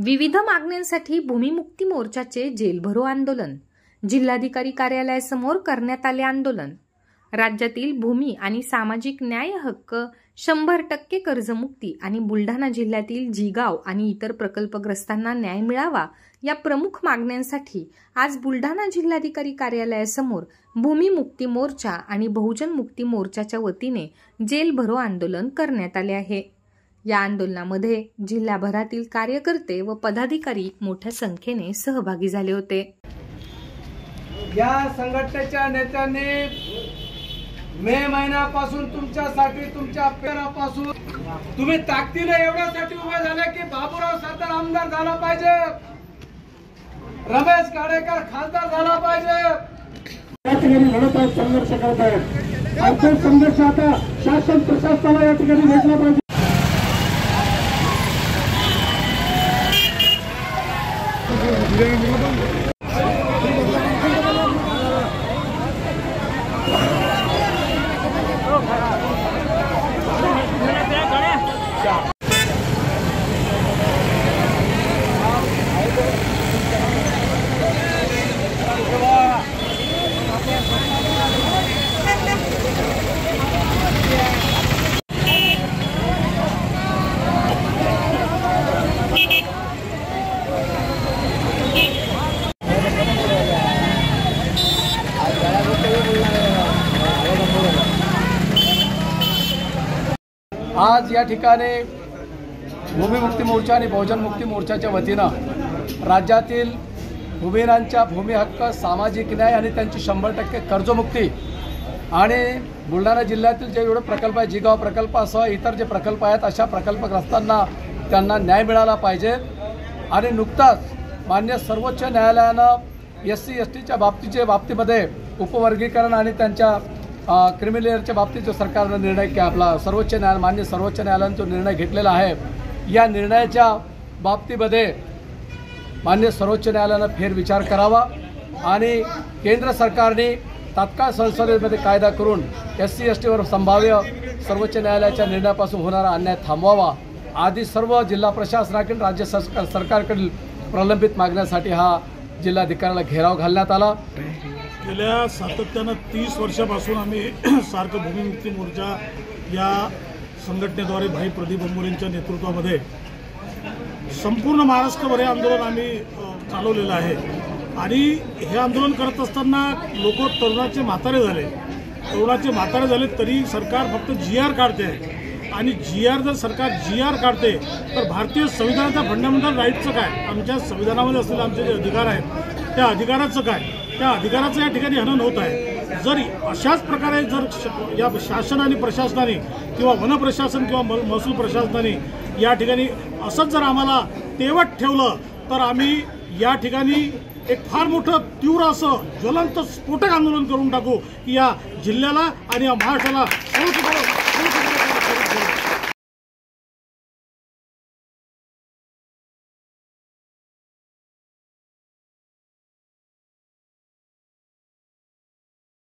विविध मागण्यांसाठी भूमिमुक्ती मोर्चाचे जेलभरो आंदोलन। जिल्हाधिकारी कार्यालयासमोर करण्यात आले आंदोलन। राज्यातील भूमी आणि सामाजिक न्याय हक्क 100% कर्जमुक्ती आणि बुलढाणा जिल्ह्यातील जिगाव आणि इतर प्रकल्पग्रस्तांना न्याय मिळावा या प्रमुख मागण्यांसाठी आज बुलढाणा जिल्हाधिकारी कार्यालयासमोर भूमिमुक्ती मोर्चा आणि बहुजन मुक्ती मोर्चाच्या वतीने जेलभरो आंदोलन करण्यात आले आहे। या आंदोलनामध्ये जिल्हाभरातील कार्यकर्ते व पदाधिकारी मोठ्या संख्येने सहभागी झाले होते। या संघटनेच्या नेत्यांनी मे महिन्यापासून तुमच्यासाठी तुमच्या पेरापासून तुम्ही ताकदीने एवढ्यासाठी उभे झाले की बाबूराव सरदार आमदार झाला पाहिजे, रमेश गाडेकर खासदार झाला पाहिजे। लढत आहेत, संघर्ष करत आहेत। आपण संघर्ष आता शासन प्रशासनाला या ठिकाणी भेटला पाहिजे। आज या ठिकाणी भूमिमुक्ती मोर्चा आणि बहुजन मुक्ती मोर्चाच्या वतीनं राज्यातील भूमिहीनांच्या भूमी हक्क, सामाजिक न्याय आणि त्यांची 100% कर्जमुक्ती आणि बुलढाणा जिल्ह्यातील जे एवढे प्रकल्प आहेत, जिगाव प्रकल्पासह इतर जे प्रकल्प आहेत, अशा प्रकल्पग्रस्तांना त्यांना न्याय मिळाला पाहिजे। आणि नुकताच मान्य सर्वोच्च न्यायालयानं SC STच्या बाबतीमध्ये उपवर्गीकरण आणि त्यांच्या क्रिमिनलच्या बाबतीत जो सरकारने निर्णय आपला मान्य सर्वोच्च न्यायालयाने जो निर्णय घेतलेला आहे, या निर्णयाच्या बाबतीमध्ये मान्य सर्वोच्च न्यायालयानं फेरविचार करावा आणि केंद्र सरकारने तात्काळ संसदेमध्ये कायदा करून SC STवर संभाव्य सर्वोच्च न्यायालयाच्या निर्णयापासून होणारा अन्याय थांबवावा आदी सर्व जिल्हा प्रशासनाकडील राज्य सरकारकडील प्रलंबित मागण्यासाठी हा जिल्हाधिकाऱ्याला घेराव घालण्यात आला। गेल्या सातत्यानं 30 वर्षापासून आम्ही सार्क भूमिमुक्ती मोर्चा या संघटनेद्वारे भाई प्रदीप अंबोरेंच्या नेतृत्वामध्ये संपूर्ण महाराष्ट्रभर हे आंदोलन आम्ही चालवलेलं आहे। आणि हे आंदोलन करत असताना लोक तरुणाचे म्हातारे झाले तरी सरकार फक्त GR काढते आहे। आणि जर सरकार GR काढते तर भारतीय संविधानाचा फंडामेंटल राईटचं काय, आमच्या संविधानामध्ये असलेले आमचे जे अधिकार आहेत त्या अधिकाराचं काय, त्या अधिकाराचं या ठिकाणी हनन होत आहे। जर अशाच प्रकारे जर या शासन आणि प्रशासनाने किंवा वन प्रशासन किंवा महसूल प्रशासनाने या ठिकाणी असंच जर आम्हाला तेवत ठेवलं तर आम्ही या ठिकाणी एक फार मोठं तीव्र असं ज्वलंत स्फोटक आंदोलन करून टाकू की या जिल्ह्याला आणि या महाराष्ट्राला